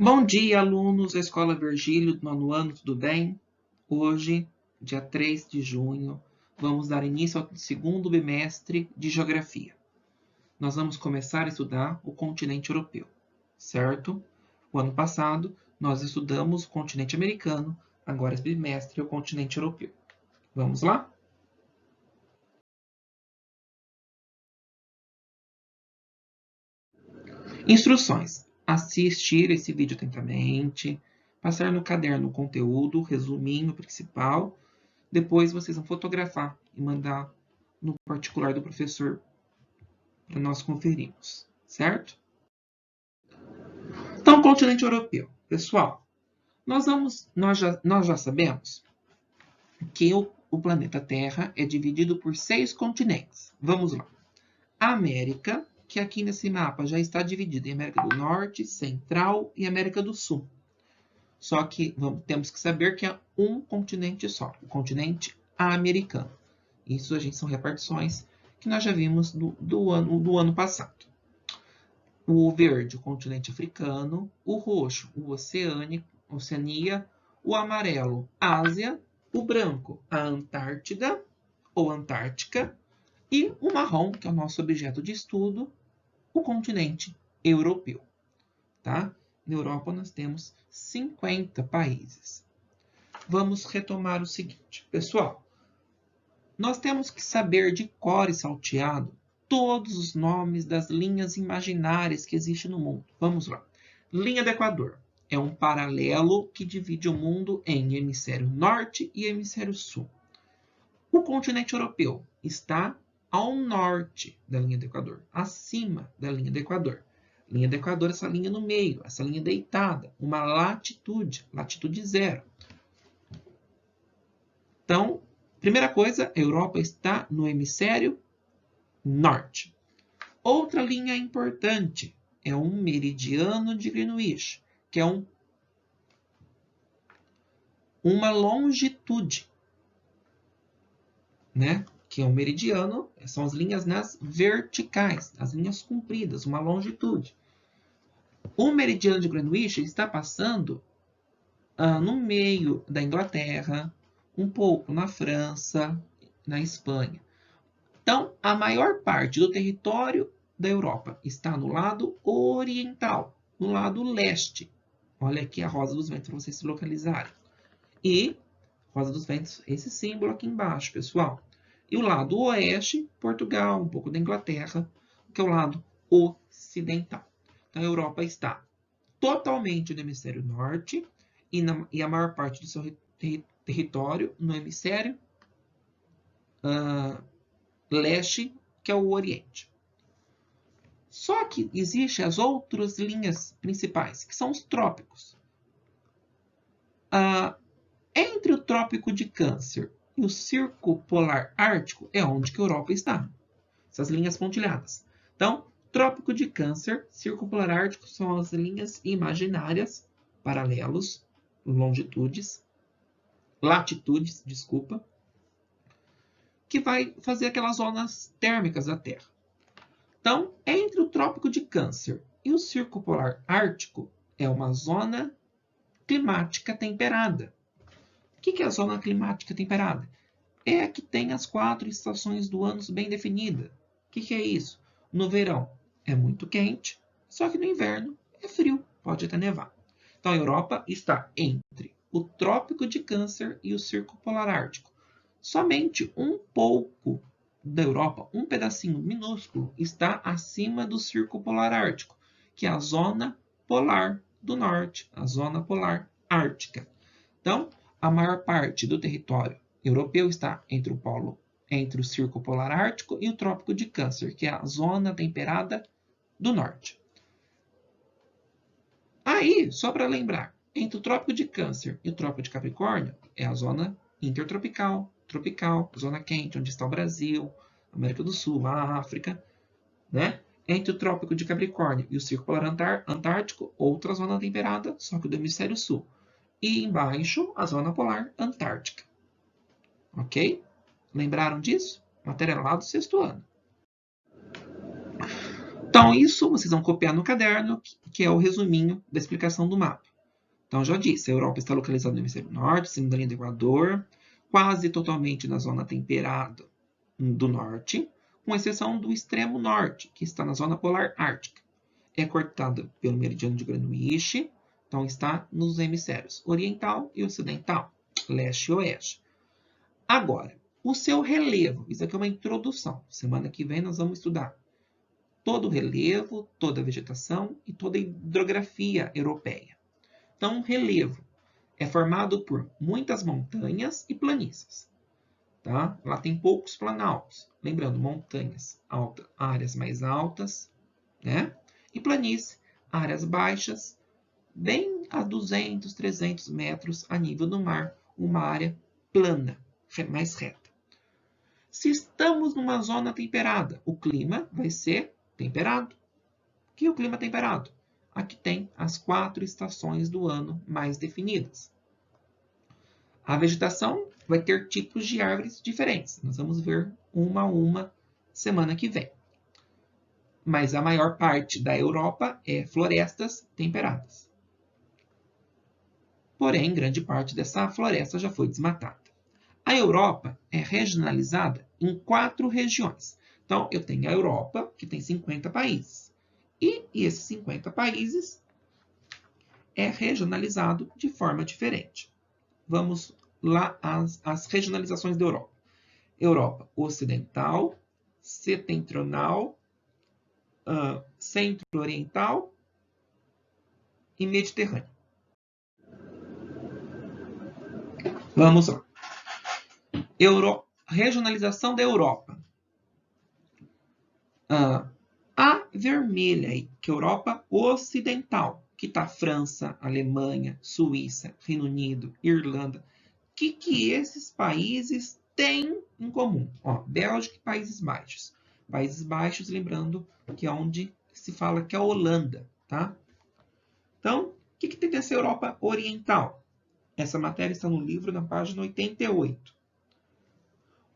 Bom dia, alunos da Escola Virgílio, do 9º ano, tudo bem? Hoje, dia 3 de junho, vamos dar início ao segundo bimestre de Geografia. Nós vamos começar a estudar o continente europeu, certo? O ano passado, nós estudamos o continente americano, agora esse bimestre é o continente europeu. Vamos lá? Instruções. Assistir esse vídeo atentamente, passar no caderno o conteúdo, o resuminho principal. Depois vocês vão fotografar e mandar no particular do professor para nós conferirmos, certo? Então, continente europeu. Pessoal, nós já sabemos que o planeta Terra é dividido por 6 continentes. Vamos lá. A América, que aqui nesse mapa já está dividida em América do Norte, Central e América do Sul. Só que temos que saber que é um continente só, o continente americano. Isso são repartições que nós já vimos do ano passado. O verde, o continente africano. O roxo, o Oceania. O amarelo, Ásia. O branco, a Antártida ou Antártica. E o marrom, que é o nosso objeto de estudo, o continente europeu. Tá? Na Europa nós temos 50 países. Vamos retomar o seguinte, pessoal. Nós temos que saber de cor e salteado todos os nomes das linhas imaginárias que existem no mundo. Vamos lá. Linha do Equador é um paralelo que divide o mundo em hemisfério norte e hemisfério sul. O continente europeu está ao norte da linha do Equador, acima da linha do Equador. Linha do Equador, essa linha no meio, essa linha deitada, uma latitude 0. Então, primeira coisa, a Europa está no hemisfério norte. Outra linha importante é um meridiano de Greenwich, que é uma longitude, né? Que é um meridiano, são as linhas verticais, as linhas compridas, uma longitude. O meridiano de Greenwich está passando no meio da Inglaterra, um pouco na França, na Espanha. Então, a maior parte do território da Europa está no lado oriental, no lado leste. Olha aqui a Rosa dos Ventos para vocês se localizarem. E, Rosa dos Ventos, esse símbolo aqui embaixo, pessoal. E o lado oeste, Portugal, um pouco da Inglaterra, que é o lado ocidental. Então, a Europa está totalmente no hemisfério norte e a maior parte do seu território no hemisfério leste, que é o Oriente. Só que existem as outras linhas principais, que são os trópicos. Entre o Trópico de Câncer e o Círculo Polar Ártico é onde que a Europa está. Essas linhas pontilhadas. Então, Trópico de Câncer, Círculo Polar Ártico são as linhas imaginárias, paralelos, latitudes, que vai fazer aquelas zonas térmicas da Terra. Então, entre o Trópico de Câncer e o Círculo Polar Ártico é uma zona climática temperada. O que é a zona climática temperada? É a que tem as 4 estações do ano bem definidas. O que é isso? No verão é muito quente, só que no inverno é frio, pode até nevar. Então a Europa está entre o Trópico de Câncer e o Círculo Polar Ártico. Somente um pouco da Europa, um pedacinho minúsculo, está acima do Círculo Polar Ártico, que é a zona polar do norte, a zona polar ártica. Então, a maior parte do território europeu está entre o Círculo Polar Ártico e o Trópico de Câncer, que é a zona temperada do norte. Aí, só para lembrar, entre o Trópico de Câncer e o Trópico de Capricórnio é a zona intertropical, tropical, zona quente, onde está o Brasil, América do Sul, a África, né? Entre o Trópico de Capricórnio e o Círculo Polar Antártico, outra zona temperada, só que do hemisfério sul. E embaixo, a zona polar antártica. Ok? Lembraram disso? Matéria lá do 6º ano. Então, Então, isso vocês vão copiar no caderno, que é o resuminho da explicação do mapa. Então, já disse, a Europa está localizada no hemisfério norte, acima da linha do Equador, quase totalmente na zona temperada do norte, com exceção do extremo norte, que está na zona polar ártica. É cortada pelo meridiano de Greenwich, então está nos hemisférios oriental e ocidental, leste e oeste. Agora, o seu relevo, isso aqui é uma introdução. Semana que vem nós vamos estudar todo o relevo, toda a vegetação e toda a hidrografia europeia. Então, o relevo é formado por muitas montanhas e planícies. Tá? Lá tem poucos planaltos. Lembrando, montanhas, áreas mais altas, né? E planície, áreas baixas, bem a 200, 300 metros a nível do mar, uma área plana, mais reta. Se estamos numa zona temperada, o clima vai ser temperado. O que é o clima temperado? Aqui tem as 4 estações do ano mais definidas. A vegetação vai ter tipos de árvores diferentes. Nós vamos ver uma a uma semana que vem. Mas a maior parte da Europa é florestas temperadas. Porém, grande parte dessa floresta já foi desmatada. A Europa é regionalizada em 4 regiões. Então, eu tenho a Europa, que tem 50 países. E esses 50 países é regionalizado de forma diferente. Vamos lá às regionalizações da Europa. Europa ocidental, setentrional, centro-oriental e mediterrâneo. Vamos lá. Regionalização da Europa. A vermelha aí, que é a Europa ocidental, que está França, Alemanha, Suíça, Reino Unido, Irlanda. O que esses países têm em comum? Ó, Bélgica e Países Baixos. Países Baixos, lembrando que é onde se fala que é a Holanda, tá? Então, o que tem nessa Europa Oriental? Essa matéria está no livro, na página 88.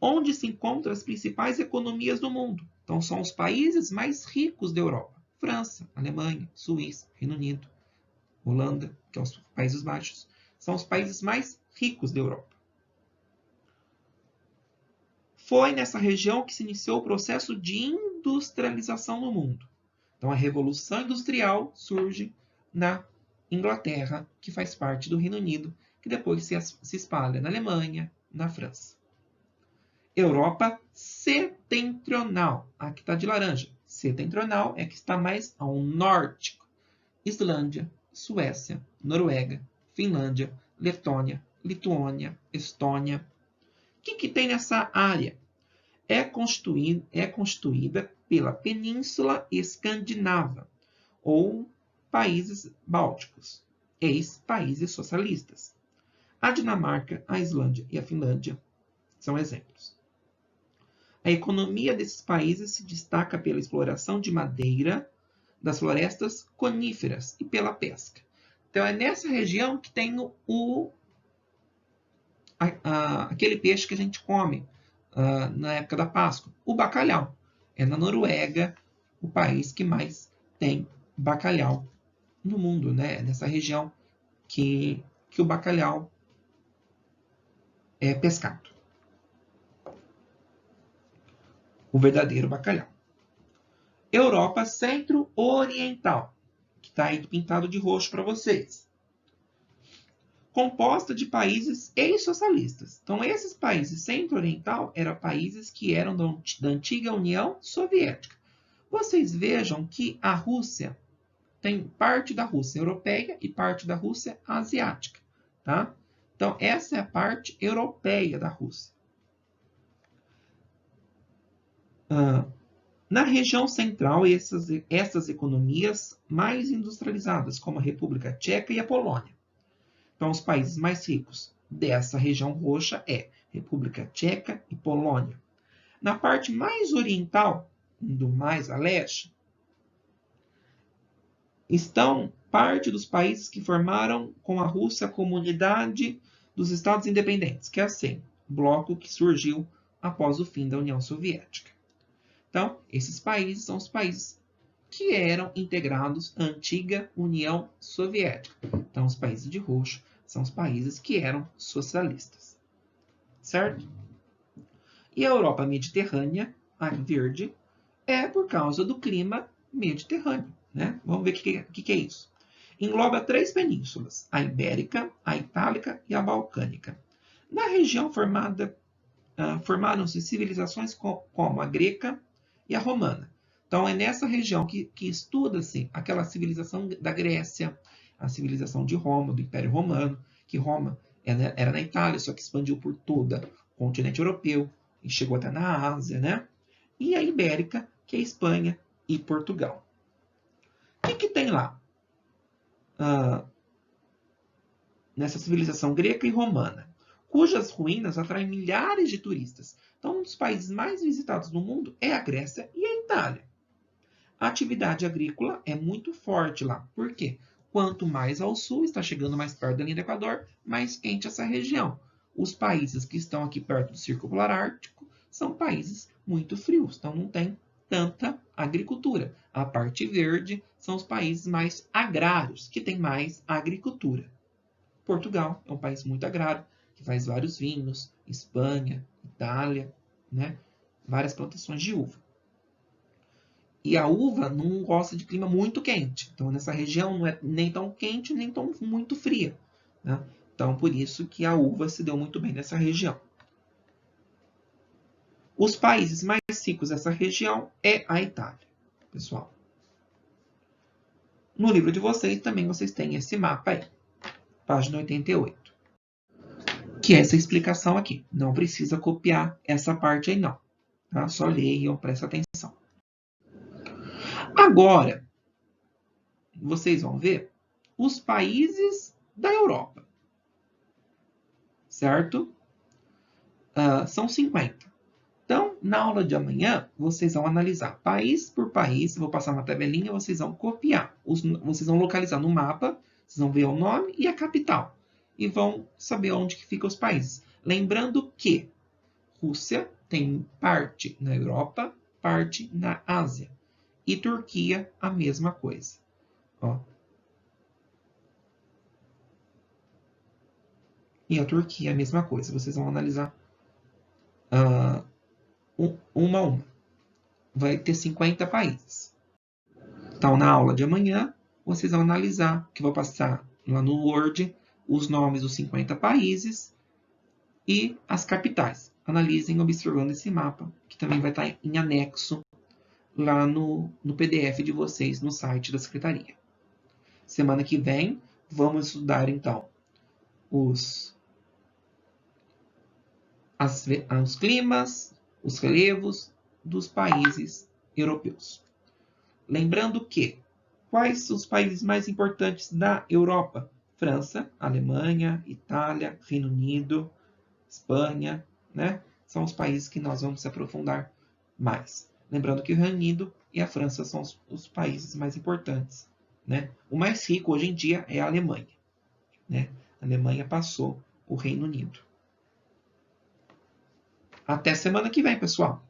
Onde se encontram as principais economias do mundo. Então, são os países mais ricos da Europa. França, Alemanha, Suíça, Reino Unido, Holanda, que são os Países Baixos, são os países mais ricos da Europa. Foi nessa região que se iniciou o processo de industrialização no mundo. Então, a Revolução Industrial surge na Inglaterra, que faz parte do Reino Unido, que depois se espalha na Alemanha, na França. Europa setentrional, aqui está de laranja. Setentrional é que está mais ao norte. Islândia, Suécia, Noruega, Finlândia, Letônia, Lituânia, Estônia. O que tem nessa área? É constituída pela Península Escandinava, ou países bálticos, ex-países socialistas. A Dinamarca, a Islândia e a Finlândia são exemplos. A economia desses países se destaca pela exploração de madeira, das florestas coníferas e pela pesca. Então, é nessa região que tem aquele peixe que a gente come na época da Páscoa, o bacalhau. É na Noruega o país que mais tem bacalhau no mundo, né? Nessa região que o bacalhau é pescado. O verdadeiro bacalhau. Europa Centro-Oriental, que está aí pintado de roxo para vocês. Composta de países ex-socialistas. Então, esses países centro-oriental eram países que eram da antiga União Soviética. Vocês vejam que a Rússia tem parte da Rússia europeia e parte da Rússia asiática. Tá? Então, essa é a parte europeia da Rússia. Na região central, essas economias mais industrializadas, como a República Tcheca e a Polônia. Então, os países mais ricos dessa região roxa é República Tcheca e Polônia. Na parte mais oriental, indo mais a leste, estão parte dos países que formaram com a Rússia a Comunidade dos Estados Independentes, que é a CEM, bloco que surgiu após o fim da União Soviética. Então, esses países são os países que eram integrados à antiga União Soviética. Então, os países de roxo são os países que eram socialistas. Certo? E a Europa mediterrânea, a verde, é por causa do clima mediterrâneo. Né? Vamos ver o que é isso. Engloba 3 penínsulas, a Ibérica, a Itálica e a Balcânica. Na região formaram-se civilizações como a greca e a romana. Então, é nessa região que estuda-se aquela civilização da Grécia, a civilização de Roma, do Império Romano, que Roma era na Itália, só que expandiu por todo o continente europeu e chegou até na Ásia, né? E a Ibérica, que é a Espanha e Portugal. O que tem lá? Nessa civilização greca e romana, cujas ruínas atraem milhares de turistas. Então, um dos países mais visitados no mundo é a Grécia e a Itália. A atividade agrícola é muito forte lá. Por quê? Quanto mais ao sul, está chegando mais perto da linha do Equador, mais quente essa região. Os países que estão aqui perto do Círculo Polar Ártico são países muito frios, então não tem tanta agricultura. A parte verde são os países mais agrários, que têm mais agricultura. Portugal é um país muito agrário, que faz vários vinhos, Espanha, Itália, né? Várias plantações de uva. E a uva não gosta de clima muito quente. Então, nessa região não é nem tão quente, nem tão muito fria. Né? Então, por isso que a uva se deu muito bem nessa região. Os países mais ricos dessa região é a Itália, pessoal. No livro de vocês também vocês têm esse mapa aí, página 88. Que é essa explicação aqui. Não precisa copiar essa parte aí não. Tá? Só leiam, presta atenção. Agora, vocês vão ver os países da Europa. Certo? São 50. Então, na aula de amanhã, vocês vão analisar país por país. Vou passar uma tabelinha, vocês vão copiar. Vocês vão localizar no mapa, vocês vão ver o nome e a capital. E vão saber onde que ficam os países. Lembrando que Rússia tem parte na Europa, parte na Ásia. E Turquia, a mesma coisa. Ó. E a Turquia, a mesma coisa. Vocês vão analisar uma a uma. Vai ter 50 países. Então, na aula de amanhã, vocês vão analisar, que eu vou passar lá no Word, os nomes dos 50 países e as capitais. Analisem observando esse mapa, que também vai estar em anexo lá no PDF de vocês no site da Secretaria. Semana que vem, vamos estudar, então, os climas, os relevos dos países europeus. Lembrando que, quais os países mais importantes da Europa? França, Alemanha, Itália, Reino Unido, Espanha, né? São os países que nós vamos se aprofundar mais. Lembrando que o Reino Unido e a França são os países mais importantes. Né? O mais rico hoje em dia é a Alemanha. Né? A Alemanha passou o Reino Unido. Até semana que vem, pessoal!